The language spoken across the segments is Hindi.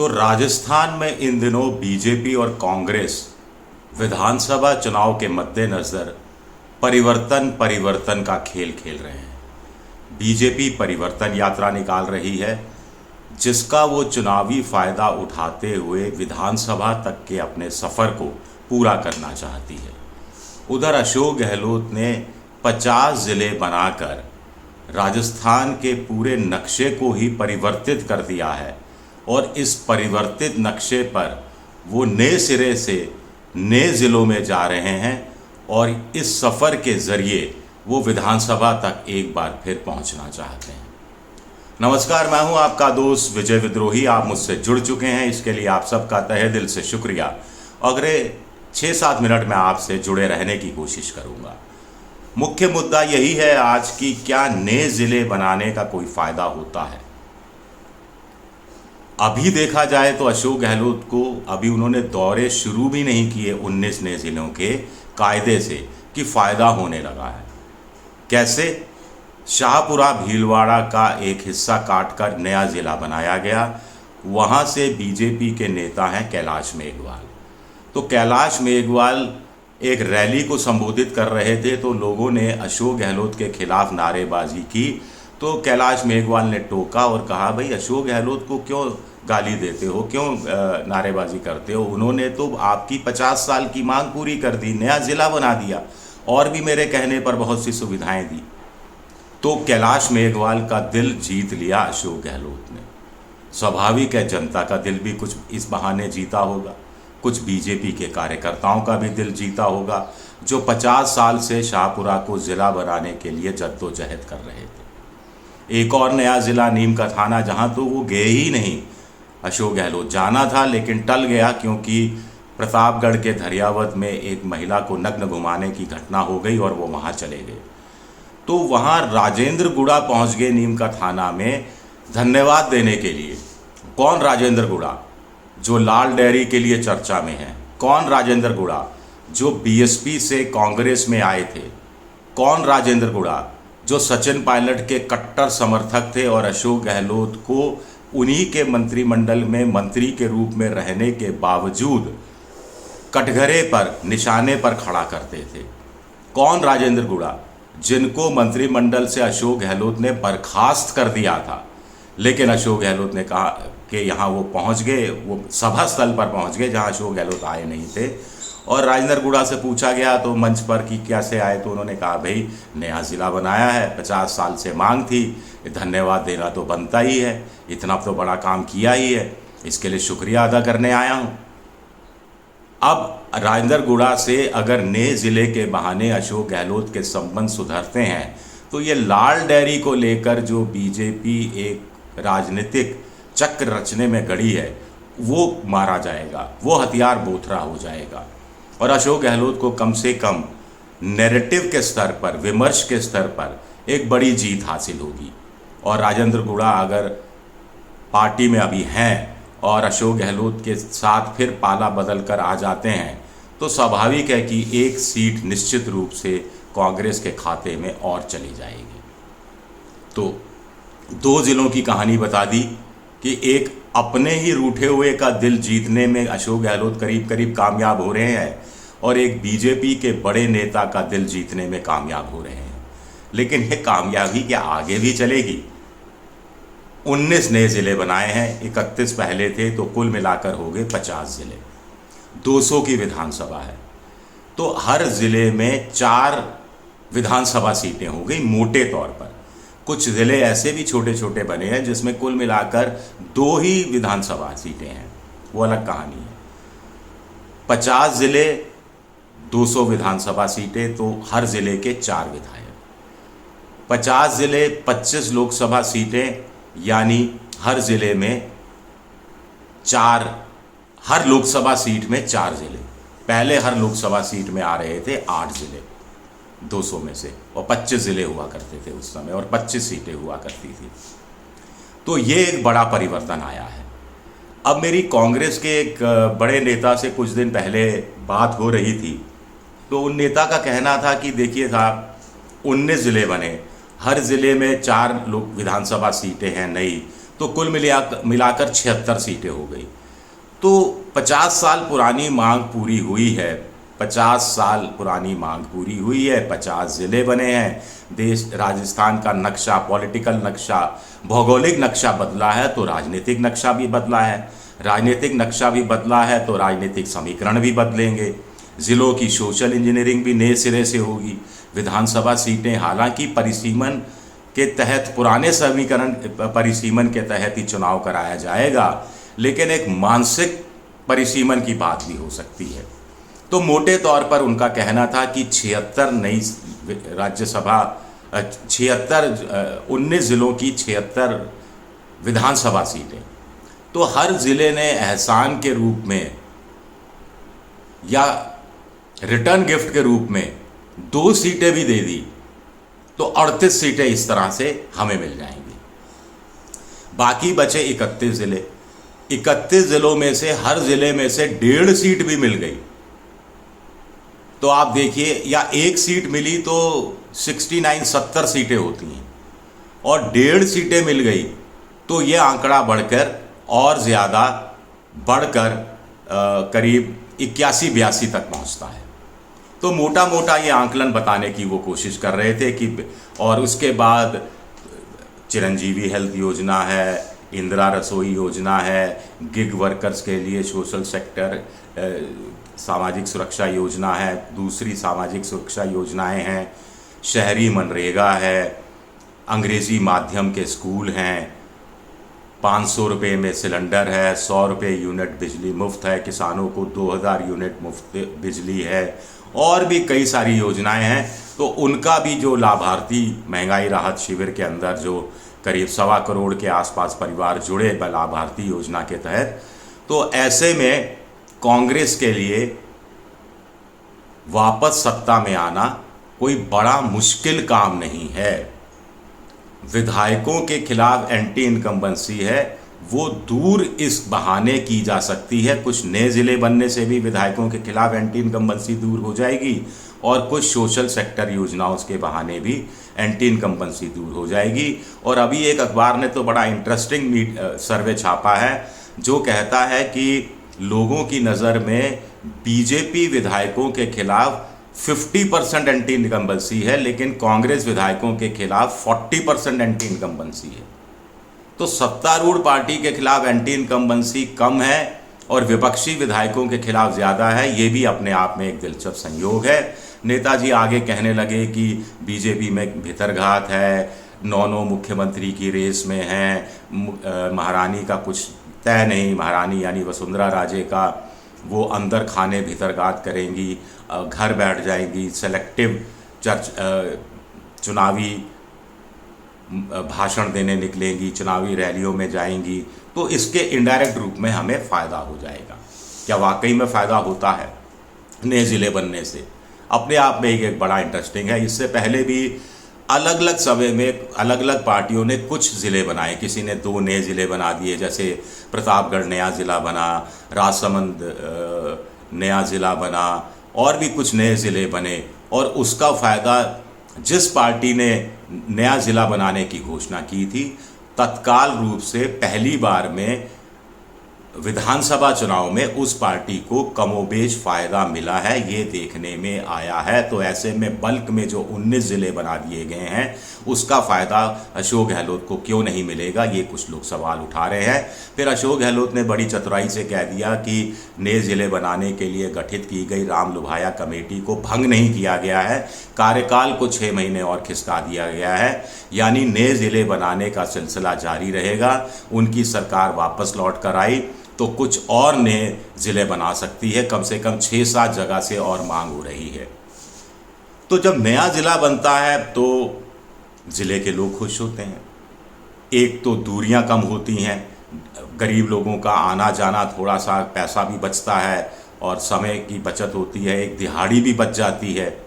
तो राजस्थान में इन दिनों बीजेपी और कांग्रेस विधानसभा चुनाव के मद्देनज़र परिवर्तन का खेल खेल रहे हैं। बीजेपी परिवर्तन यात्रा निकाल रही है, जिसका वो चुनावी फ़ायदा उठाते हुए विधानसभा तक के अपने सफ़र को पूरा करना चाहती है। उधर अशोक गहलोत ने 50 ज़िले बनाकर राजस्थान के पूरे नक्शे को ही परिवर्तित कर दिया है और इस परिवर्तित नक्शे पर वो नए सिरे से नए ज़िलों में जा रहे हैं और इस सफ़र के ज़रिए वो विधानसभा तक एक बार फिर पहुंचना चाहते हैं। नमस्कार, मैं हूं आपका दोस्त विजय विद्रोही। आप मुझसे जुड़ चुके हैं, इसके लिए आप सबका तहे दिल से शुक्रिया। अगले 6-7 मिनट में आपसे जुड़े रहने की कोशिश करूंगा। मुख्य मुद्दा यही है आज की, क्या नए ज़िले बनाने का कोई फ़ायदा होता है। अभी देखा जाए तो अशोक गहलोत को अभी उन्होंने दौरे शुरू भी नहीं किए 19 नए ज़िलों के कायदे से कि फ़ायदा होने लगा है। कैसे? शाहपुरा भीलवाड़ा का एक हिस्सा काटकर नया ज़िला बनाया गया। वहाँ से बीजेपी के नेता हैं कैलाश मेघवाल। तो कैलाश मेघवाल एक रैली को संबोधित कर रहे थे तो लोगों ने अशोक गहलोत के खिलाफ नारेबाजी की। तो कैलाश मेघवाल ने टोका और कहा, भाई अशोक गहलोत को क्यों गाली देते हो, क्यों नारेबाजी करते हो? उन्होंने तो आपकी 50 साल की मांग पूरी कर दी, नया ज़िला बना दिया और भी मेरे कहने पर बहुत सी सुविधाएं दी। तो कैलाश मेघवाल का दिल जीत लिया अशोक गहलोत ने। स्वाभाविक है, जनता का दिल भी कुछ इस बहाने जीता होगा, कुछ बीजेपी के कार्यकर्ताओं का भी दिल जीता होगा जो 50 साल से शाहपुरा को ज़िला बनाने के लिए जद्दोजहद कर रहे थे। एक और नया ज़िला नीम का थाना, जहाँ तो वो गए ही नहीं। अशोक गहलोत जाना था लेकिन टल गया क्योंकि प्रतापगढ़ के धरियावद में एक महिला को नग्न घुमाने की घटना हो गई और वो वहाँ चले गए। तो वहाँ राजेंद्र गुड़ा पहुँच गए नीम का थाना में धन्यवाद देने के लिए। कौन राजेंद्र गुड़ा? जो लाल डेयरी के लिए चर्चा में है। कौन राजेंद्र गुड़ा? जो बीएसपी से कांग्रेस में आए थे। कौन राजेंद्र गुड़ा? जो सचिन पायलट के कट्टर समर्थक थे और अशोक गहलोत को उन्हीं के मंत्रिमंडल में मंत्री के रूप में रहने के बावजूद कटघरे पर, निशाने पर खड़ा करते थे। कौन राजेंद्र गुड़ा? जिनको मंत्रिमंडल से अशोक गहलोत ने बर्खास्त कर दिया था, लेकिन अशोक गहलोत ने कहा कि यहाँ वो पहुँच गए, वो सभा स्थल पर पहुँच गए जहाँ अशोक गहलोत आए नहीं थे। और राजेंद्र गुड़ा से पूछा गया तो मंच पर कि कैसे आए, तो उन्होंने कहा, भाई नया ज़िला बनाया है, 50 साल से मांग थी, धन्यवाद देना तो बनता ही है, इतना तो बड़ा काम किया ही है, इसके लिए शुक्रिया अदा करने आया हूँ। अब राजेंद्र गुड़ा से अगर नए ज़िले के बहाने अशोक गहलोत के संबंध सुधरते हैं तो ये लाल डेयरी को लेकर जो बीजेपी एक राजनीतिक चक्र रचने में गड़ी है वो मारा जाएगा, वो हथियार बोथरा हो जाएगा और अशोक गहलोत को कम से कम नैरेटिव के स्तर पर, विमर्श के स्तर पर एक बड़ी जीत हासिल होगी। और राजेंद्र गुड़ा अगर पार्टी में अभी हैं और अशोक गहलोत के साथ फिर पाला बदल कर आ जाते हैं तो स्वाभाविक है कि एक सीट निश्चित रूप से कांग्रेस के खाते में और चली जाएगी। तो 2 ज़िलों की कहानी बता दी कि एक अपने ही रूठे हुए का दिल जीतने में अशोक गहलोत करीब करीब कामयाब हो रहे हैं और एक बीजेपी के बड़े नेता का दिल जीतने में कामयाब हो रहे हैं। लेकिन ये कामयाबी क्या आगे भी चलेगी? 19 नए ज़िले बनाए हैं, 31 पहले थे, तो कुल मिलाकर हो गए 50 ज़िले, 200 की विधानसभा है। तो हर ज़िले में 4 विधानसभा सीटें हो गई मोटे तौर पर। कुछ ज़िले ऐसे भी छोटे छोटे बने हैं जिसमें कुल मिलाकर 2 ही विधानसभा सीटें हैं, वो अलग कहानी है। 50 ज़िले, 200 विधानसभा सीटें, तो हर ज़िले के 4 विधायक। 50 ज़िले, 25 लोकसभा सीटें, यानी हर ज़िले में 4, हर लोकसभा सीट में 4 ज़िले। पहले हर लोकसभा सीट में आ रहे थे 8 ज़िले 200 में से, और 25 ज़िले हुआ करते थे उस समय और 25 सीटें हुआ करती थी। तो ये एक बड़ा परिवर्तन आया है। अब मेरी कांग्रेस के एक बड़े नेता से कुछ दिन पहले बात हो रही थी, तो उन नेता का कहना था कि देखिए साहब, 19 ज़िले बने, हर ज़िले में 4 लोग विधानसभा सीटें हैं नई, तो कुल मिलाकर 76 सीटें हो गई। तो 50 साल पुरानी मांग पूरी हुई है, 50 साल पुरानी मांग पूरी हुई है, 50 ज़िले बने हैं। देश राजस्थान का नक्शा, पॉलिटिकल नक्शा, भौगोलिक नक्शा बदला है तो राजनीतिक नक्शा भी बदला है, राजनीतिक नक्शा भी बदला है तो राजनीतिक समीकरण भी बदलेंगे। ज़िलों की सोशल इंजीनियरिंग भी नए सिरे से होगी। विधानसभा सीटें हालांकि परिसीमन के तहत, पुराने समीकरण परिसीमन के तहत ही चुनाव कराया जाएगा, लेकिन एक मानसिक परिसीमन की बात भी हो सकती है। तो मोटे तौर पर उनका कहना था कि 76 नई राज्यसभा, 19 ज़िलों की 76 विधानसभा सीटें, तो हर ज़िले ने एहसान के रूप में या रिटर्न गिफ्ट के रूप में 2 सीटें भी दे दी, तो 38 सीटें इस तरह से हमें मिल जाएंगी। बाकी बचे 31 ज़िले। 31 ज़िलों में से हर ज़िले में से 1.5 सीट भी मिल गई तो आप देखिए, या 1 सीट मिली तो 70 सीटें होती हैं, और 1.5 सीटें मिल गई तो ये आंकड़ा बढ़कर और ज़्यादा बढ़कर करीब 81-82 तक पहुंचता है। तो मोटा मोटा ये आंकलन बताने की वो कोशिश कर रहे थे कि, और उसके बाद चिरंजीवी हेल्थ योजना है, इंदिरा रसोई योजना है, गिग वर्कर्स के लिए सोशल सेक्टर सामाजिक सुरक्षा योजना है, दूसरी सामाजिक सुरक्षा योजनाएं हैं, शहरी मनरेगा है, अंग्रेज़ी माध्यम के स्कूल हैं, 500 रुपये में सिलेंडर है, 100 रुपये यूनिट बिजली मुफ्त है, किसानों को 2000 यूनिट मुफ्त बिजली है, और भी कई सारी योजनाएं हैं। तो उनका भी जो लाभार्थी, महंगाई राहत शिविर के अंदर जो करीब 1.25 करोड़ के आसपास परिवार जुड़े लाभार्थी योजना के तहत, तो ऐसे में कांग्रेस के लिए वापस सत्ता में आना कोई बड़ा मुश्किल काम नहीं है। विधायकों के खिलाफ एंटी इनकम्बेंसी है, वो दूर इस बहाने की जा सकती है। कुछ नए ज़िले बनने से भी विधायकों के खिलाफ एंटी इनकम्बेंसी दूर हो जाएगी, और कुछ सोशल सेक्टर योजनाओं के बहाने भी एंटी इनकम्बेंसी दूर हो जाएगी। और अभी एक अखबार ने तो बड़ा इंटरेस्टिंग सर्वे छापा है जो कहता है कि लोगों की नज़र में बीजेपी विधायकों के खिलाफ 50% एंटी इनकम्बेंसी है, लेकिन कांग्रेस विधायकों के खिलाफ 40% एंटी इनकम्बेंसी है। तो सत्तारूढ़ पार्टी के खिलाफ एंटी इनकम्बेंसी कम है और विपक्षी विधायकों के खिलाफ ज़्यादा है। ये भी अपने आप में एक दिलचस्प संयोग है। नेताजी आगे कहने लगे कि बीजेपी में भितरघात है, 9 मुख्यमंत्री की रेस में हैं, महारानी का कुछ तय नहीं, महारानी यानी वसुंधरा राजे का, वो अंदर खाने भीतरघात करेंगी, घर बैठ जाएंगी, सेलेक्टिव चुनावी भाषण देने निकलेंगी, चुनावी रैलियों में जाएंगी, तो इसके इनडायरेक्ट रूप में हमें फ़ायदा हो जाएगा। क्या वाकई में फ़ायदा होता है नए ज़िले बनने से? अपने आप में एक बड़ा इंटरेस्टिंग है। इससे पहले भी अलग अलग समय में अलग अलग पार्टियों ने कुछ ज़िले बनाए। किसी ने 2 नए ज़िले बना दिए, जैसे प्रतापगढ़ नया ज़िला बना, राजसमंद नया ज़िला बना, और भी कुछ नए ज़िले बने। और उसका फ़ायदा जिस पार्टी ने नया ज़िला बनाने की घोषणा की थी, तत्काल रूप से पहली बार में विधानसभा चुनाव में उस पार्टी को कमोबेश फ़ायदा मिला है, ये देखने में आया है। तो ऐसे में बल्क में जो 19 ज़िले बना दिए गए हैं, उसका फ़ायदा अशोक गहलोत को क्यों नहीं मिलेगा, ये कुछ लोग सवाल उठा रहे हैं। फिर अशोक गहलोत ने बड़ी चतुराई से कह दिया कि नए ज़िले बनाने के लिए गठित की गई राम लुभाया कमेटी को भंग नहीं किया गया है, कार्यकाल को 6 महीने और खिसका दिया गया है, यानी नए ज़िले बनाने का सिलसिला जारी रहेगा। उनकी सरकार वापस लौट कर आई तो कुछ और नए ज़िले बना सकती है, कम से कम 6-7 जगह से और मांग हो रही है। तो जब नया ज़िला बनता है तो ज़िले के लोग खुश होते हैं। एक तो दूरियां कम होती हैं, गरीब लोगों का आना जाना, थोड़ा सा पैसा भी बचता है और समय की बचत होती है, एक दिहाड़ी भी बच जाती है।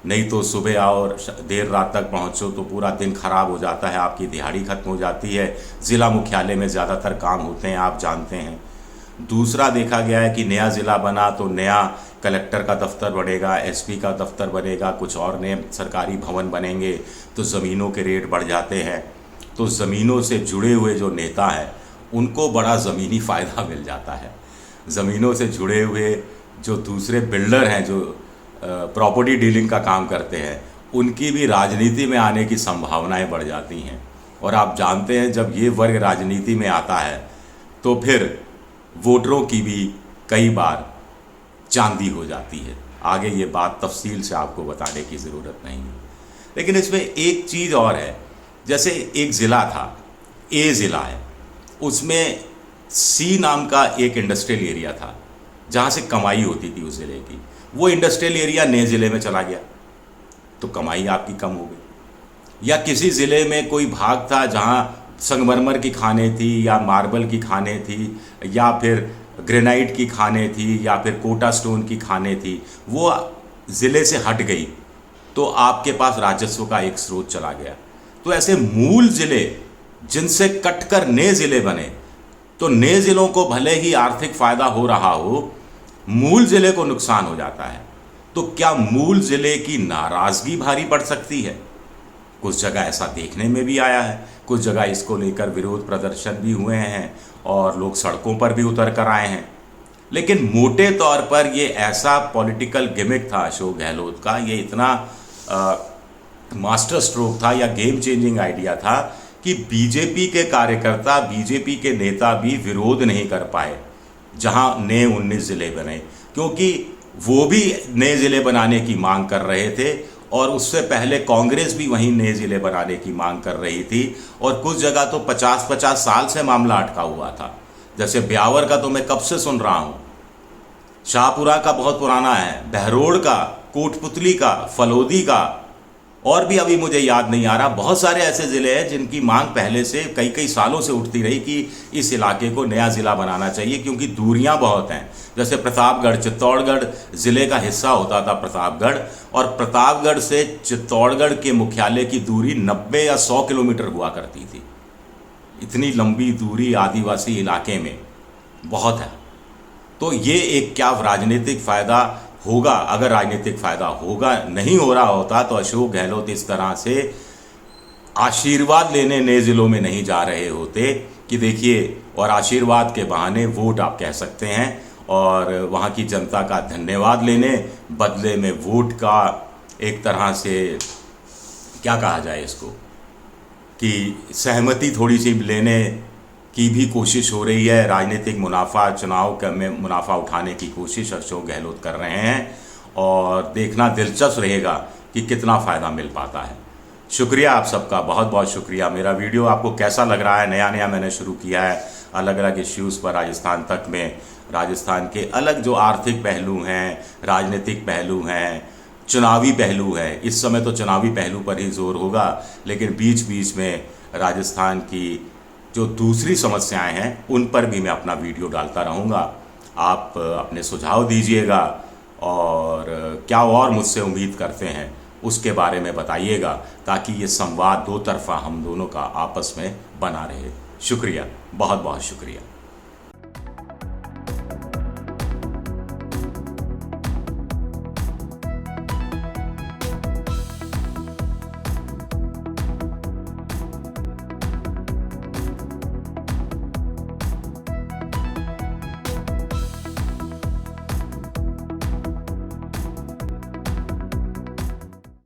नहीं तो सुबह आओ और देर रात तक पहुँचो तो पूरा दिन ख़राब हो जाता है, आपकी दिहाड़ी ख़त्म हो जाती है। ज़िला मुख्यालय में ज़्यादातर काम होते हैं, आप जानते हैं। दूसरा देखा गया है कि नया ज़िला बना तो नया कलेक्टर का दफ्तर बनेगा, एसपी का दफ्तर बनेगा, कुछ और नए सरकारी भवन बनेंगे, तो ज़मीनों के रेट बढ़ जाते हैं। तो ज़मीनों से जुड़े हुए जो नेता हैं उनको बड़ा ज़मीनी फ़ायदा मिल जाता है। ज़मीनों से जुड़े हुए जो दूसरे बिल्डर हैं, जो प्रॉपर्टी डीलिंग का काम करते हैं, उनकी भी राजनीति में आने की संभावनाएं बढ़ जाती हैं। और आप जानते हैं जब ये वर्ग राजनीति में आता है तो फिर वोटरों की भी कई बार चांदी हो जाती है। आगे ये बात तफसील से आपको बताने की ज़रूरत नहीं है, लेकिन इसमें एक चीज़ और है। जैसे एक ज़िला था, ए ज़िला है, उसमें सी नाम का एक इंडस्ट्रियल एरिया था जहाँ से कमाई होती थी उस ज़िले की। वो इंडस्ट्रियल एरिया नए ज़िले में चला गया तो कमाई आपकी कम हो गई। या किसी ज़िले में कोई भाग था जहाँ संगमरमर की खानें थी, या मार्बल की खानें थी, या फिर ग्रेनाइट की खानें थी, या फिर कोटा स्टोन की खानें थी, वो ज़िले से हट गई तो आपके पास राजस्व का एक स्रोत चला गया। तो ऐसे मूल ज़िले जिनसे कटकर नए ज़िले बने, तो नए ज़िलों को भले ही आर्थिक फ़ायदा हो रहा हो, मूल ज़िले को नुकसान हो जाता है। तो क्या मूल ज़िले की नाराज़गी भारी पड़ सकती है? कुछ जगह ऐसा देखने में भी आया है, कुछ जगह इसको लेकर विरोध प्रदर्शन भी हुए हैं और लोग सड़कों पर भी उतर कर आए हैं। लेकिन मोटे तौर पर ये ऐसा पॉलिटिकल गिमिक था अशोक गहलोत का, ये इतना मास्टर स्ट्रोक था या गेम चेंजिंग आइडिया था कि बीजेपी के कार्यकर्ता, बीजेपी के नेता भी विरोध नहीं कर पाए जहां नए 19 ज़िले बने, क्योंकि वो भी नए ज़िले बनाने की मांग कर रहे थे और उससे पहले कांग्रेस भी वहीं नए ज़िले बनाने की मांग कर रही थी। और कुछ जगह तो 50-50 साल से मामला अटका हुआ था। जैसे ब्यावर का तो मैं कब से सुन रहा हूँ, शाहपुरा का बहुत पुराना है, बहरोड़ का, कोटपुतली का, फलोदी का, और भी अभी मुझे याद नहीं आ रहा। बहुत सारे ऐसे ज़िले हैं जिनकी मांग पहले से कई कई सालों से उठती रही कि इस इलाके को नया ज़िला बनाना चाहिए, क्योंकि दूरियां बहुत हैं। जैसे प्रतापगढ़, चित्तौड़गढ़ ज़िले का हिस्सा होता था प्रतापगढ़, और प्रतापगढ़ से चित्तौड़गढ़ के मुख्यालय की दूरी 90 या 100 किलोमीटर हुआ करती थी। इतनी लंबी दूरी आदिवासी इलाके में बहुत है। तो ये एक क्या राजनीतिक फ़ायदा होगा? अगर राजनीतिक फ़ायदा होगा, नहीं हो रहा होता तो अशोक गहलोत इस तरह से आशीर्वाद लेने नए ज़िलों में नहीं जा रहे होते कि देखिए, और आशीर्वाद के बहाने वोट आप कह सकते हैं, और वहाँ की जनता का धन्यवाद लेने बदले में वोट का एक तरह से क्या कहा जाए इसको, कि सहमति थोड़ी सी लेने की भी कोशिश हो रही है। राजनीतिक मुनाफा, चुनाव में मुनाफा उठाने की कोशिश अशोक गहलोत कर रहे हैं, और देखना दिलचस्प रहेगा कि कितना फ़ायदा मिल पाता है। शुक्रिया आप सबका, बहुत बहुत शुक्रिया। मेरा वीडियो आपको कैसा लग रहा है? नया नया मैंने शुरू किया है अलग अलग इश्यूज़ पर राजस्थान तक में। राजस्थान के अलग जो आर्थिक पहलू हैं, राजनीतिक पहलू हैं, चुनावी पहलू है, इस समय तो चुनावी पहलू पर ही जोर होगा, लेकिन बीच बीच में राजस्थान की जो दूसरी समस्याएं हैं उन पर भी मैं अपना वीडियो डालता रहूँगा। आप अपने सुझाव दीजिएगा, और क्या और मुझसे उम्मीद करते हैं उसके बारे में बताइएगा, ताकि ये संवाद दो तरफ़ा हम दोनों का आपस में बना रहे। शुक्रिया, बहुत बहुत शुक्रिया।